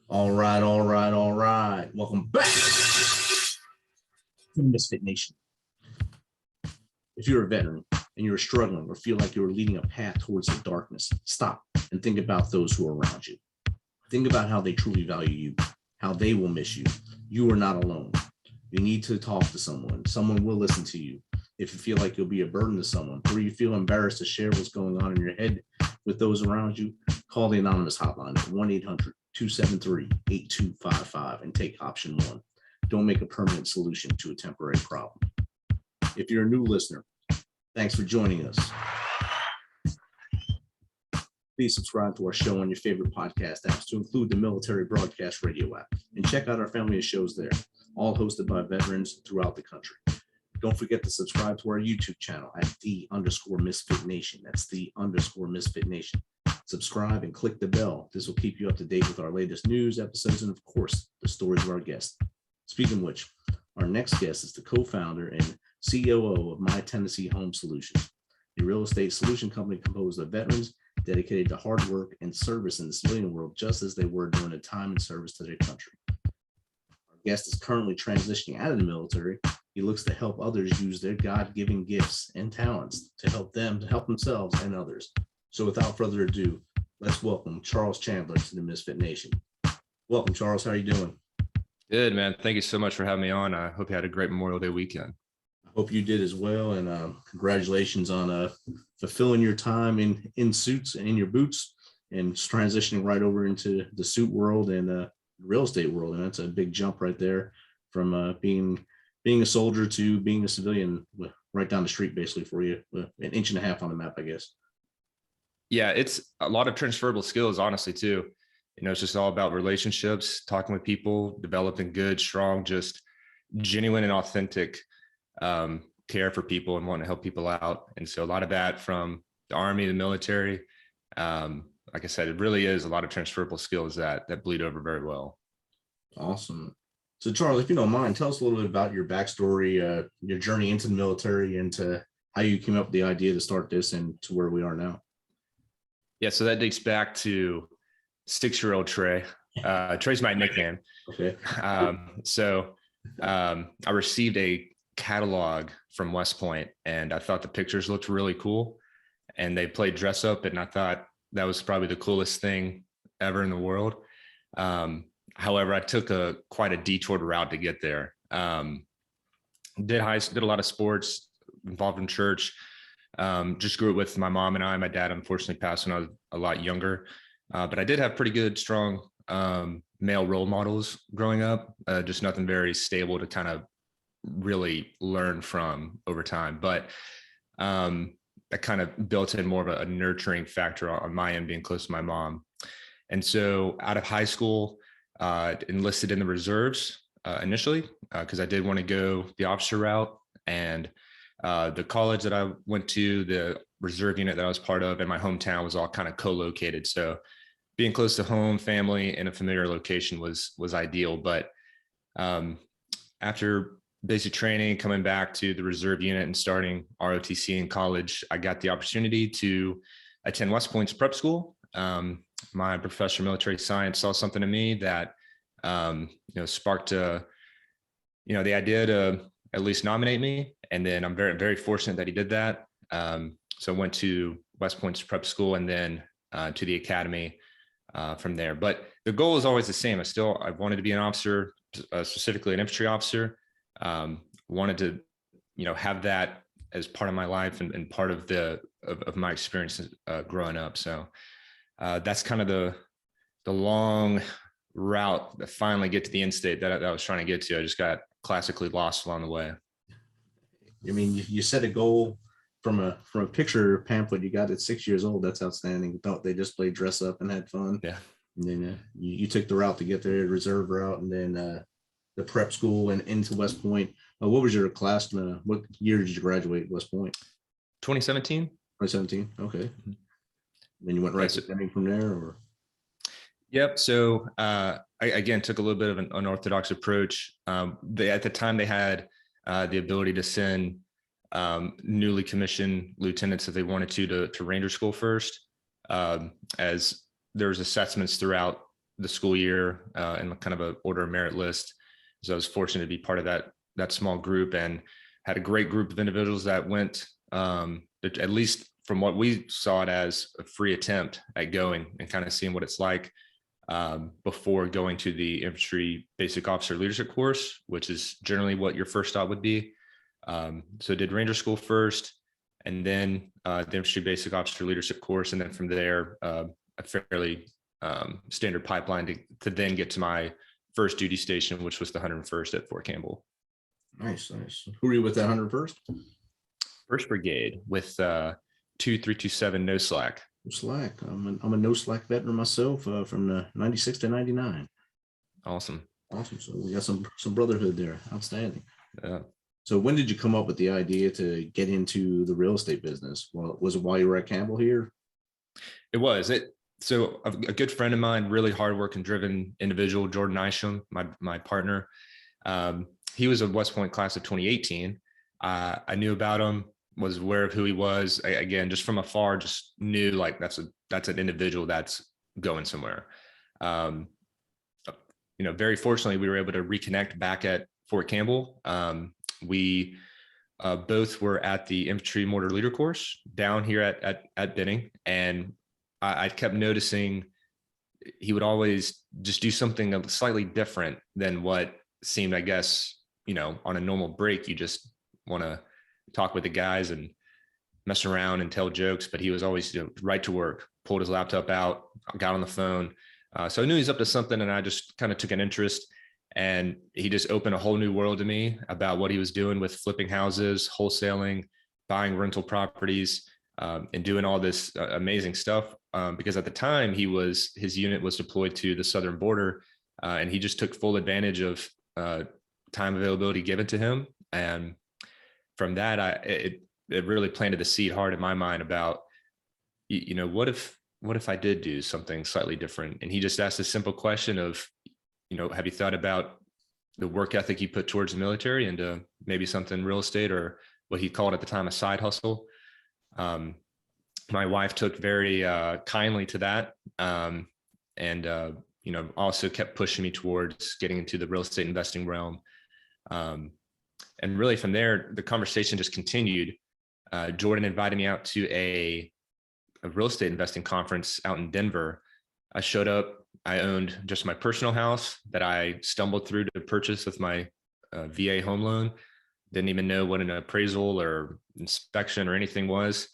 All right, all right, all right. Welcome back to Misfit Nation. If you're a veteran and you're struggling or feel like you're leading a path towards the darkness, stop and think about those who are around you. Think about how they truly value you, how they will miss you. You are not alone. You need to talk to someone. Someone will listen to you. If you feel like you'll be a burden to someone, or you feel embarrassed to share what's going on in your head with those around you, call the anonymous hotline at 1-800-273-8255 and take option 1. Don't make a permanent solution to a temporary problem. If you're a new listener, thanks for joining us. Please subscribe to our show on your favorite podcast apps, to include the Military Broadcast Radio app, and check out our family of shows there, all hosted by veterans throughout the country. Don't forget to subscribe to our YouTube channel at _Misfit Nation. That's _Misfit Nation. Subscribe and click the bell. This will keep you up to date with our latest news, episodes, and of course, the stories of our guests. Speaking of which, our next guest is the co-founder and COO of My Tennessee Home Solutions, a real estate solution company composed of veterans dedicated to hard work and service in the civilian world, just as they were during the time and service to their country. Our guest is currently transitioning out of the military. He looks to help others use their God-given gifts and talents to help themselves and others. So without further ado, let's welcome Charles Chandler to the Misfit Nation. Welcome, Charles. How are you doing? Good, man. Thank you so much for having me on. I hope you had a great Memorial Day weekend. I hope you did as well. And congratulations on fulfilling your time in suits and in your boots and transitioning right over into the suit world and real estate world. And that's a big jump right there from being a soldier to being a civilian, right down the street, basically, for you, an inch and a half on the map, I guess. Yeah, it's a lot of transferable skills, honestly, too. It's just all about relationships, talking with people, developing good, strong, just genuine and authentic care for people and wanting to help people out. And so a lot of that from the Army, the military, like I said, it really is a lot of transferable skills that bleed over very well. Awesome. So Charles, if you don't mind, tell us a little bit about your backstory, your journey into the military, and to how you came up with the idea to start this and to where we are now. Yeah, so that dates back to 6-year-old Trey. Trey's my nickname. Okay. I received a catalog from West Point, and I thought the pictures looked really cool, and they played dress up, and I thought that was probably the coolest thing ever in the world. However, I took quite a detoured route to get there. Did a lot of sports, involved in church. Just grew up with my mom and I. My dad unfortunately passed when I was a lot younger, but I did have pretty good, strong male role models growing up. Just nothing very stable to kind of really learn from over time. But that kind of built in more of a nurturing factor on my end, being close to my mom. And so out of high school, enlisted in the reserves initially because I did want to go the officer route. And the college that I went to, the reserve unit that I was part of, and my hometown was all kind of co-located. So being close to home, family, in a familiar location was ideal. But after basic training, coming back to the reserve unit and starting ROTC in college, I got the opportunity to attend West Point's prep school. My professor of military science saw something in me that sparked the idea to at least nominate me. And then I'm very, very fortunate that he did that. So I went to West Point's prep school and then to the academy from there. But the goal is always the same. I wanted to be an officer, specifically an infantry officer. Wanted to, have that as part of my life and part of of my experience growing up. So that's kind of the long route to finally get to the end state that I was trying to get to. I just got classically lost along the way. I mean, you set a goal from a picture pamphlet you got at 6 years old. That's outstanding. They just played dress up and had fun. Yeah. And then you took the route to get there, the reserve route, and then the prep school and into West Point. What was your class? What year did you graduate at West Point? 2017. 2017. Okay. Mm-hmm. Then you went right to pending from there, or? Yep. So I again took a little bit of an unorthodox approach. At the time they had the ability to send newly commissioned lieutenants if they wanted to Ranger School first, as there's assessments throughout the school year in kind of a order of merit list. So I was fortunate to be part of that small group, and had a great group of individuals that went, at least from what we saw it as, a free attempt at going and kind of seeing what it's like before going to the infantry basic officer leadership course, which is generally what your first stop would be. So I did Ranger School first, and then the infantry basic officer leadership course. And then from there, a fairly standard pipeline to then get to my first duty station, which was the 101st at Fort Campbell. Nice. Who are you with that 101st? First Brigade with 2327 no slack. No slack. I'm a no slack veteran myself from the 96 to 99. Awesome. So we got some brotherhood there. Outstanding. Yeah. So when did you come up with the idea to get into the real estate business? Well, was it while you were at Campbell here? It was. So a good friend of mine, really hardworking, driven individual, Jordan Isham, my partner. He was a West Point class of 2018. I knew about him, was aware of who he was. Again, just from afar, just knew like that's an individual that's going somewhere. Very fortunately, we were able to reconnect back at Fort Campbell. We both were at the infantry mortar leader course down here at Benning, and I kept noticing he would always just do something slightly different than what seemed, I guess, on a normal break, you just want to talk with the guys and mess around and tell jokes, but he was always right to work, pulled his laptop out, got on the phone. So I knew he's up to something, and I just kind of took an interest, and he just opened a whole new world to me about what he was doing with flipping houses, wholesaling, buying rental properties, and doing all this amazing stuff. Because at the time his unit was deployed to the southern border, and he just took full advantage of time availability given to him. And from that, it really planted the seed hard in my mind about, what if I did do something slightly different? And he just asked a simple question of, have you thought about the work ethic you put towards the military into maybe something real estate, or what he called at the time a side hustle? My wife took very kindly to that, and also kept pushing me towards getting into the real estate investing realm. And really from there, the conversation just continued. Jordan invited me out to a real estate investing conference out in Denver. I showed up. I owned just my personal house that I stumbled through to purchase with my VA home loan. Didn't even know what an appraisal or inspection or anything was.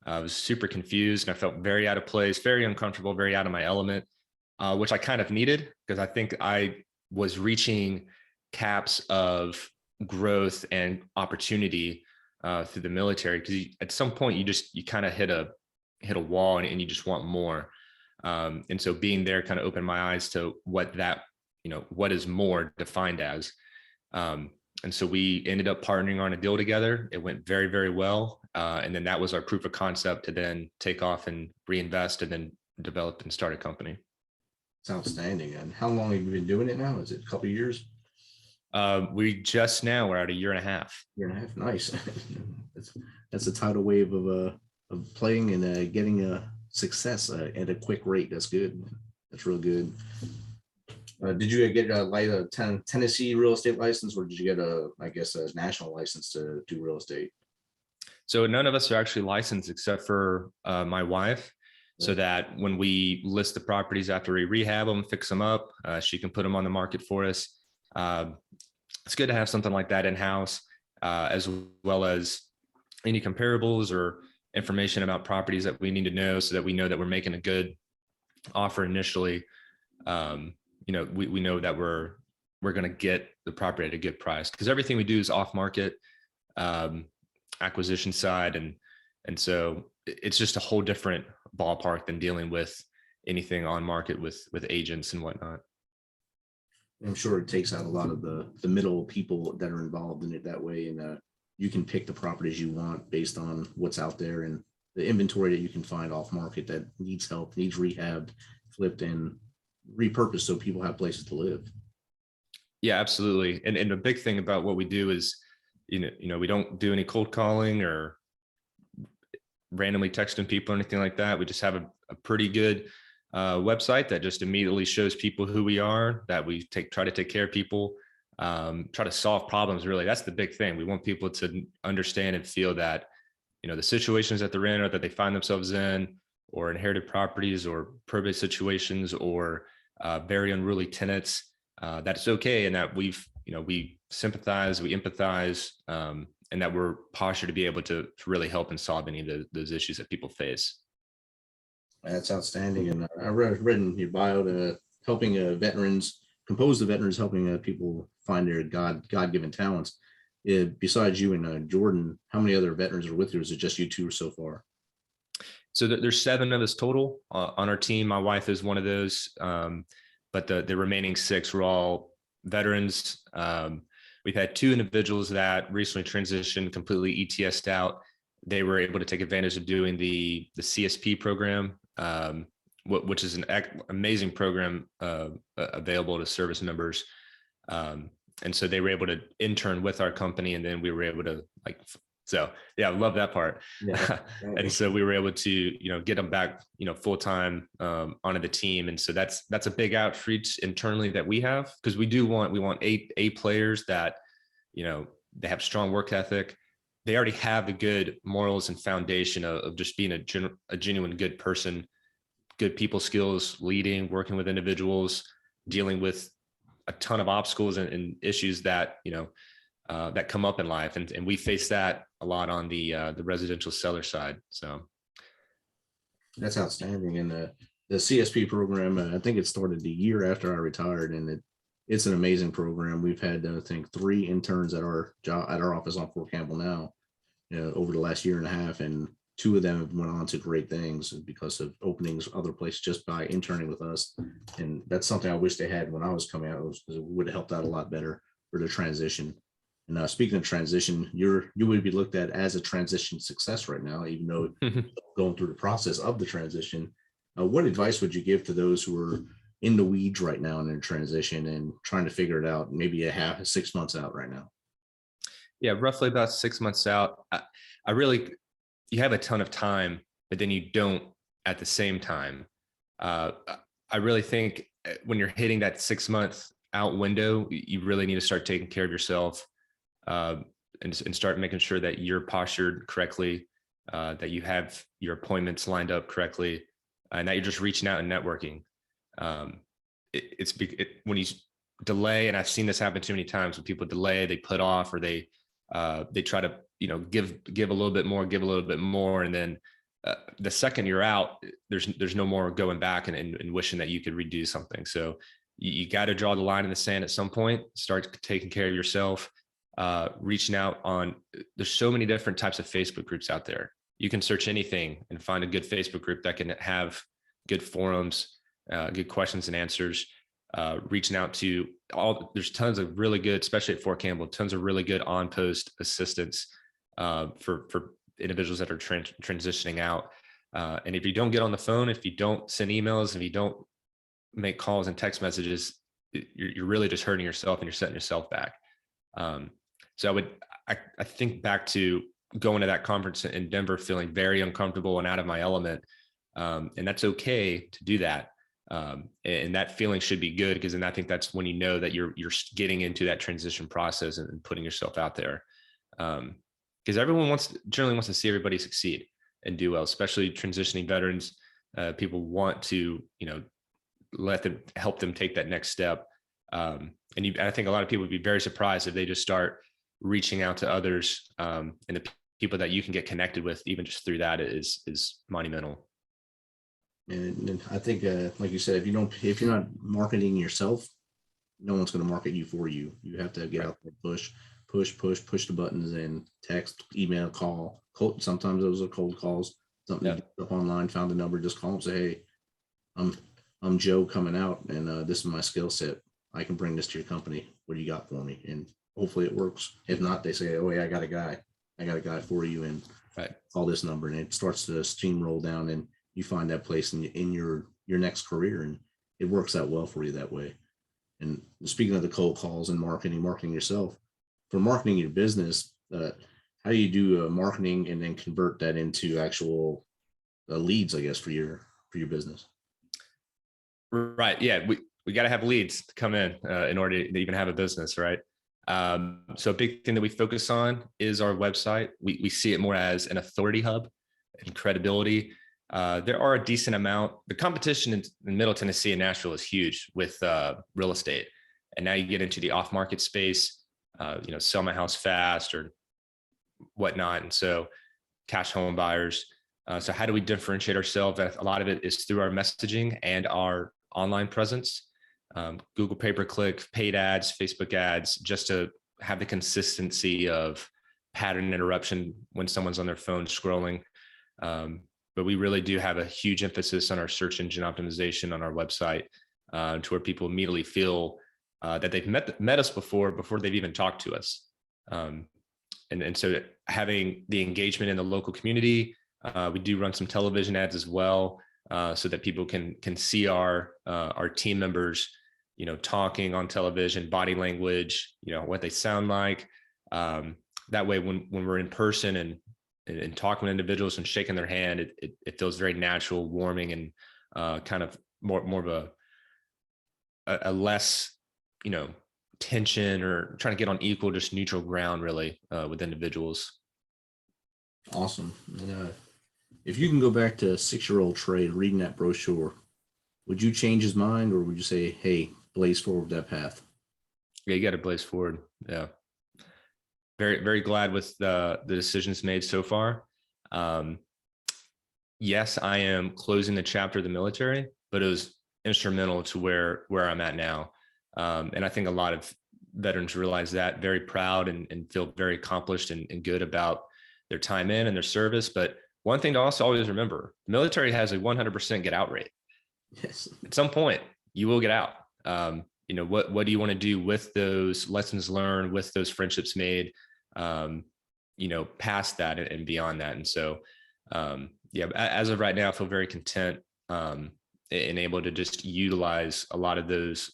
I was super confused, and I felt very out of place, very uncomfortable, very out of my element, which I kind of needed, because I think I was reaching caps of growth and opportunity through the military. Because at some point you kind of hit a wall, and you just want more. And so being there kind of opened my eyes to what is more defined as. And so we ended up partnering on a deal together. It went very, very well. And then that was our proof of concept to then take off and reinvest, and then develop and start a company. It's outstanding. And how long have you been doing it now? Is it a couple of years? We're at a year and a half. Year and a half. Nice. That's a tidal wave of playing and getting a success at a quick rate. That's good. That's real good. Did you get a Tennessee real estate license, or did you get a national license to do real estate? So none of us are actually licensed except for my wife, so that when we list the properties after we rehab them, fix them up, she can put them on the market for us. It's good to have something like that in-house, as well as any comparables or information about properties that we need to know, so that we know that we're making a good offer initially. We know that we're going to get the property at a good price, because everything we do is off market acquisition side. And so it's just a whole different ballpark than dealing with anything on market with agents and whatnot. I'm sure it takes out a lot of the middle people that are involved in it that way. And you can pick the properties you want based on what's out there and the inventory that you can find off market that needs help, needs rehab, flipped, and repurposed so people have places to live. Yeah, absolutely. And the big thing about what we do is, we don't do any cold calling or randomly texting people or anything like that. We just have a pretty good website that just immediately shows people who we are, that we try to take care of people, try to solve problems. Really, that's the big thing. We want people to understand and feel that, the situations that they're in or that they find themselves in, or inherited properties or probate situations, or very unruly tenants, that it's okay. And that we sympathize, we empathize, and that we're postured to be able to really help and solve any of those issues that people face. That's outstanding. And I read in your bio helping veterans, composed of veterans, helping people find their God-given talents. Besides you and Jordan, how many other veterans are with you? Or is it just you two so far? So there's 7 of us total on our team. My wife is one of those, but the remaining 6 were all veterans. We've had 2 individuals that recently transitioned completely ETS'd out. They were able to take advantage of doing the CSP program, which is an amazing program available to service members. And so they were able to intern with our company, and then we were able to so yeah, I love that part. Yeah. And so we were able to, get them back, full-time onto the team. And so that's a big outreach internally that we have, because we want A players that, they have strong work ethic. They already have the good morals and foundation of just being a genuine good person, good people skills, leading, working with individuals, dealing with a ton of obstacles and issues that, that come up in life. And we face that a lot on the residential seller side. So that's outstanding. And the CSP program, I think it started the year after I retired, and it's an amazing program. We've had, I think, 3 interns at our office on Fort Campbell now, over the last year and a half, and 2 of them have went on to great things because of openings other places just by interning with us. And that's something I wish they had when I was coming out, because it would have helped out a lot better for the transition. And speaking of transition, you would be looked at as a transition success right now, even though going through the process of the transition. What advice would you give to those who are in the weeds right now in their transition and trying to figure it out, maybe 6 months out right now? Yeah, roughly about 6 months out. You have a ton of time, but then you don't at the same time. I really think when you're hitting that 6-month out window, you really need to start taking care of yourself, and start making sure that you're postured correctly, that you have your appointments lined up correctly, and that you're just reaching out and networking. When you delay, and I've seen this happen too many times, when people delay, they put off, or they try to give a little bit more, and then the second you're out, there's no more going back and wishing that you could redo something. So you got to draw the line in the sand at some point. Start taking care of yourself, reaching out on. There's so many different types of Facebook groups out there. You can search anything and find a good Facebook group that can have good forums, good questions and answers. Reaching out to there's tons of really good, especially at Fort Campbell, tons of really good on-post assistance for individuals that are transitioning out. And if you don't get on the phone, if you don't send emails, if you don't make calls and text messages, you're really just hurting yourself, and you're setting yourself back. So I think back to going to that conference in Denver, feeling very uncomfortable and out of my element. And that's okay to do that. And that feeling should be good, because then I think that's when you know that you're getting into that transition process and putting yourself out there. Because everyone generally wants to see everybody succeed and do well, especially transitioning veterans. People want to, help them take that next step. I think a lot of people would be very surprised if they just start reaching out to others, and the people that you can get connected with, even just through that, is monumental. And I think, like you said, if you're not marketing yourself, no one's going to market you for you. You have to get out there, push the buttons, and text, email, call. Sometimes those are cold calls. Something you look up online, found a number, just call them, say, hey, I'm Joe coming out, and this is my skill set. I can bring this to your company. What do you got for me? And hopefully it works. If not, they say, oh yeah, I got a guy for you, and call this number, and it starts to steamroll down, and you find that place in your next career, and it works out well for you that way. And speaking of the cold calls and marketing yourself, for marketing your business, how do you do marketing and then convert that into actual leads, I guess, for your business? Right. Yeah. We got to have leads to come in order to even have a business. Right. So a big thing that we focus on is our website. We see it more as an authority hub and credibility. There are a decent amount. The competition in Middle Tennessee and Nashville is huge with real estate. And now you get into the off-market space, sell my house fast or whatnot. And so cash home buyers. So how do we differentiate ourselves? A lot of it is through our messaging and our online presence, Google pay-per-click, paid ads, Facebook ads, just to have the consistency of pattern interruption when someone's on their phone scrolling. But we really do have a huge emphasis on our search engine optimization on our website, to where people immediately feel that they've met us before they've even talked to us. And so having the engagement in the local community, we do run some television ads as well, so that people can see our team members, talking on television, body language, what they sound like. That way, when we're in person and talking with individuals and shaking their hand, it feels very natural, warming, and kind of more of a less, tension or trying to get on equal, just neutral ground, really, with individuals. Awesome. And, if you can go back to 6-year-old Trey reading that brochure, would you change his mind, or would you say, hey, blaze forward that path? Yeah, you got to blaze forward. Yeah. Very, very glad with the decisions made so far. Yes, I am closing the chapter of the military, but it was instrumental to where I'm at now. And I think a lot of veterans realize that, very proud and feel very accomplished and good about their time in and their service. But one thing to also always remember, the military has a 100% get out rate. Yes. At some point, you will get out. What do you want to do with those lessons learned, with those friendships made, past that and beyond that? And so, as of right now, I feel very content and able to just utilize a lot of those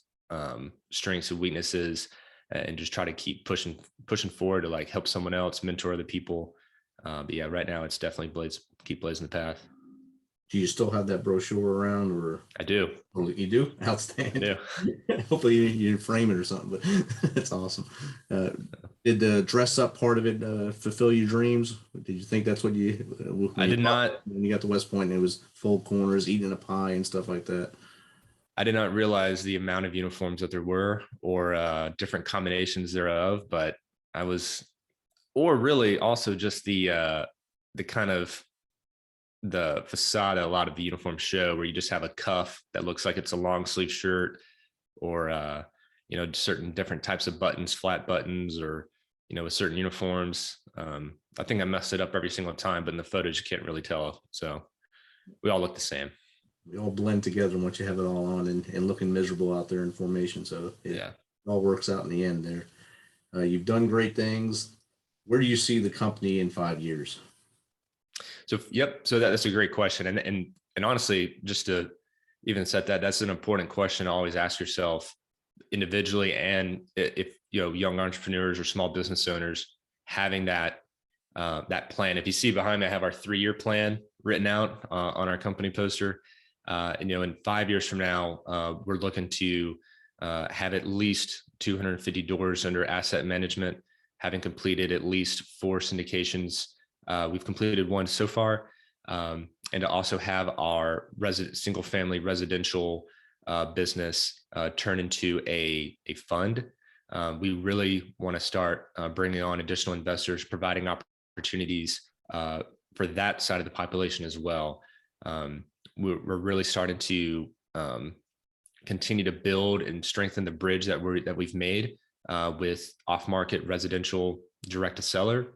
strengths and weaknesses and just try to keep pushing forward to like help someone else, mentor other people. But yeah, right now it's definitely keep blazing the path. Do you still have that brochure around, or? I do. Oh, you do? Outstanding. I do. Hopefully you frame it or something, but that's awesome. Did the dress up part of it fulfill your dreams? Did you think that's what you? I did not. When you got to West Point, and it was full corners, eating a pie and stuff like that. I did not realize the amount of uniforms that there were, or different combinations thereof, but I was, or really also just the kind of the facade that a lot of the uniforms show, where you just have a cuff that looks like it's a long sleeve shirt, or certain different types of buttons, flat buttons, or with certain uniforms. I think I messed it up every single time, but in the photos you can't really tell. So we all look the same. We all blend together once you have it all on and looking miserable out there in formation. So it all works out in the end there. You've done great things. Where do you see the company in 5 years? So, yep. So that's a great question. And honestly, just to even set that's an important question to always ask yourself individually. And if, young entrepreneurs or small business owners, having that plan. If you see behind me, I have our 3-year plan written out on our company poster. In 5 years from now, we're looking to have at least 250 doors under asset management, having completed at least 4 syndications. We've completed 1 so far, and to also have our single family residential business turn into a fund. We really want to start bringing on additional investors, providing opportunities for that side of the population as well. We're really starting to continue to build and strengthen the bridge that we've made with off-market residential direct to seller.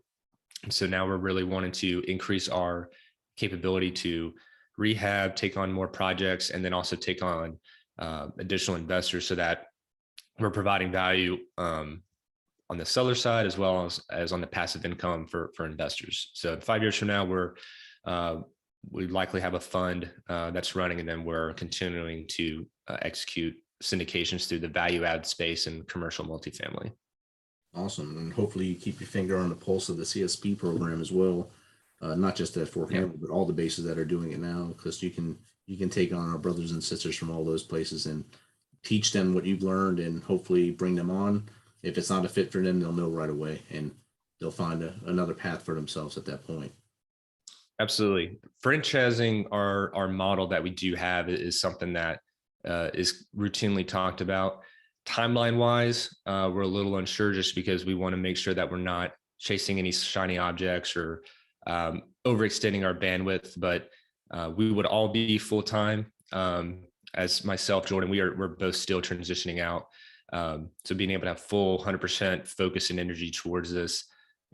And so now we're really wanting to increase our capability to rehab, take on more projects, and then also take on additional investors, so that we're providing value on the seller side as well as on the passive income for investors. So 5 years from now, we likely have a fund that's running, and then we're continuing to execute syndications through the value add space and commercial multifamily. Awesome. And hopefully you keep your finger on the pulse of the CSP program as well. not just at Fort Campbell, but all the bases that are doing it now, because you can take on our brothers and sisters from all those places and teach them what you've learned and hopefully bring them on. If it's not a fit for them, they'll know right away and they'll find another path for themselves at that point. Absolutely. Franchising our model that we do have is something that is routinely talked about. Timeline wise, we're a little unsure just because we want to make sure that we're not chasing any shiny objects or overextending our bandwidth, but we would all be full time. As myself, Jordan, we're both still transitioning out. So being able to have full 100% focus and energy towards this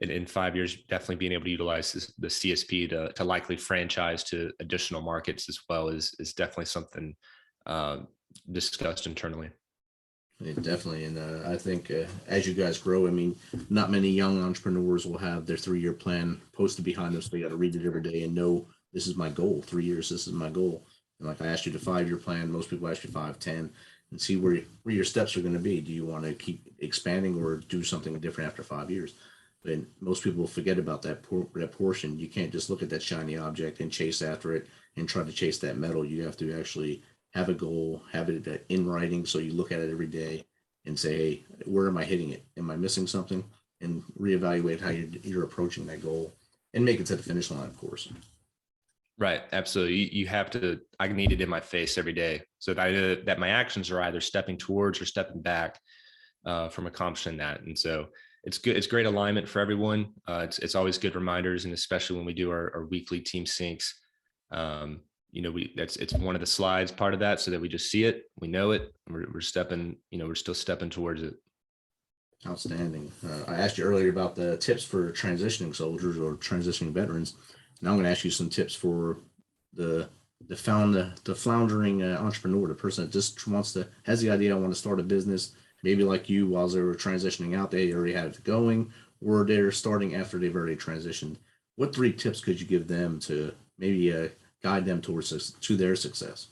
in 5 years, definitely being able to utilize the CSP to likely franchise to additional markets as well is definitely something discussed internally. Yeah, definitely. And I think as you guys grow, I mean, not many young entrepreneurs will have their 3-year plan posted behind them. So they got to read it every day and know this is my goal. 3 years, this is my goal. And like I asked you the 5-year plan, most people ask you 5, 10, and see where your steps are going to be. Do you want to keep expanding or do something different after 5 years? But most people forget about that portion. You can't just look at that shiny object and chase after it and try to chase that medal. You have to actually have a goal, have it in writing, so you look at it every day and say, hey, where am I hitting it? Am I missing something? And reevaluate how you're approaching that goal and make it to the finish line, of course. Right. Absolutely. You have to, I need it in my face every day so that my actions are either stepping towards or stepping back from accomplishing that. And so it's good. It's great alignment for everyone. It's always good reminders. And especially when we do our weekly team syncs, it's one of the slides part of that so that we just see it, we know it, we're stepping, we're still stepping towards it. Outstanding. I asked you earlier about the tips for transitioning soldiers or transitioning veterans. Now I'm going to ask you some tips for the floundering entrepreneur, the person that just has the idea, I want to start a business, maybe like you, while they were transitioning out, they already had it going, or they're starting after they've already transitioned. What 3 tips could you give them to maybe guide them to their success?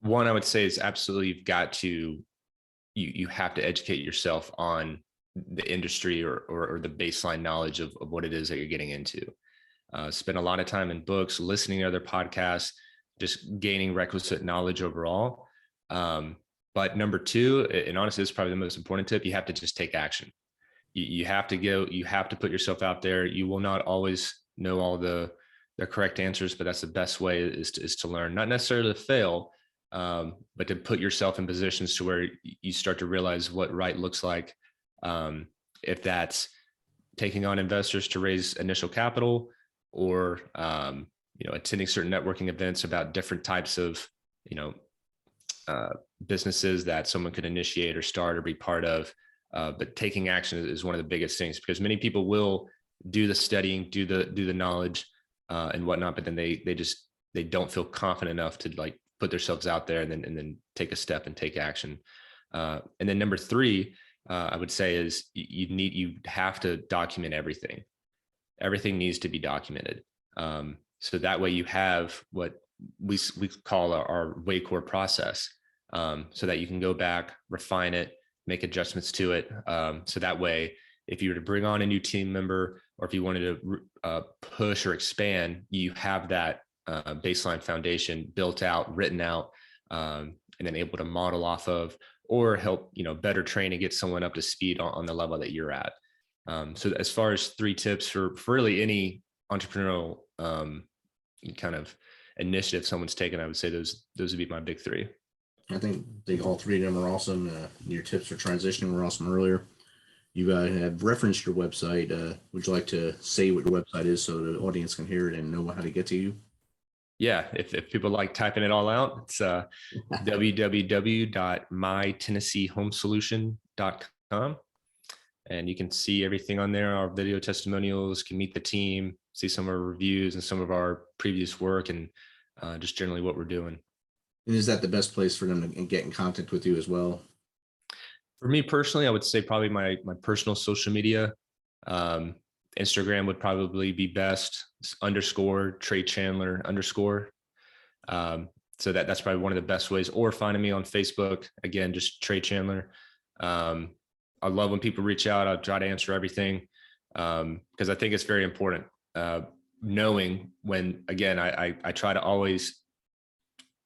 One, I would say is absolutely you have to educate yourself on the industry or the baseline knowledge of what it is that you're getting into. Spend a lot of time in books, listening to other podcasts, just gaining requisite knowledge overall. But number 2, and honestly, this is probably the most important tip, you have to just take action. You have to put yourself out there. You will not always know all the correct answers, but that's the best way is to learn, not necessarily to fail, but to put yourself in positions to where you start to realize what right looks like. If that's taking on investors to raise initial capital or, attending certain networking events about different types of, businesses that someone could initiate or start or be part of. But taking action is one of the biggest things because many people will do the studying, do the knowledge and whatnot, but then they don't feel confident enough to like put themselves out there and then take a step and take action. And then number 3, I would say is you have to document everything. Everything needs to be documented. So that way you have what we call our WACOR process, so that you can go back, refine it, make adjustments to it. So that way, if you were to bring on a new team member, or if you wanted to push or expand, you have that baseline foundation built out, written out, and then able to model off of, or help, better train and get someone up to speed on the level that you're at. So as far as 3 tips for really any entrepreneurial kind of initiative someone's taken, I would say those would be my big 3. I think all 3 of them are awesome. Your tips for transitioning were awesome earlier. You have referenced your website. Would you like to say what your website is so the audience can hear it and know how to get to you? Yeah, if people like typing it all out, it's www.mytennesseehomesolution.com. And you can see everything on there, our video testimonials, can meet the team, see some of our reviews and some of our previous work and just generally what we're doing. And is that the best place for them to get in contact with you as well? For me personally, I would say probably my personal social media. Instagram would probably be best. It's _Trey Chandler _. So that's probably one of the best ways, or finding me on Facebook. Again, just Trey Chandler. I love when people reach out. I'll try to answer everything because I think it's very important. knowing when, again, I try to always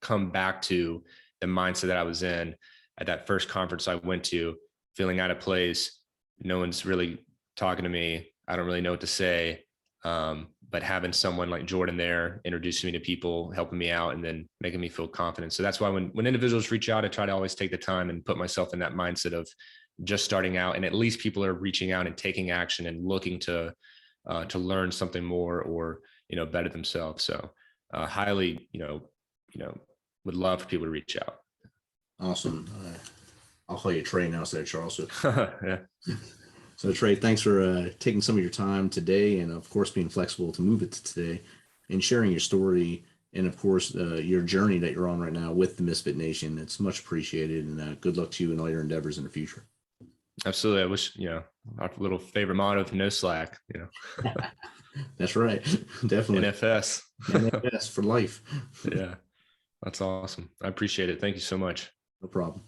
come back to the mindset that I was in at that first conference I went to, feeling out of place. No one's really talking to me. I don't really know what to say. But having someone like Jordan there introducing me to people, helping me out, and then making me feel confident. So that's why when individuals reach out, I try to always take the time and put myself in that mindset of just starting out, and at least people are reaching out and taking action and looking to learn something more or, better themselves. So highly, would love for people to reach out. Awesome. I'll call you Trey now instead of Charles. Yeah. So Trey, thanks for taking some of your time today, and of course being flexible to move it to today, and sharing your story, and of course your journey that you're on right now with the Misfit Nation. It's much appreciated, and good luck to you in all your endeavors in the future. Absolutely. I wish, our little favorite motto of no slack, That's right. Definitely. NFS. NFS for life. Yeah. That's awesome. I appreciate it. Thank you so much. No problem.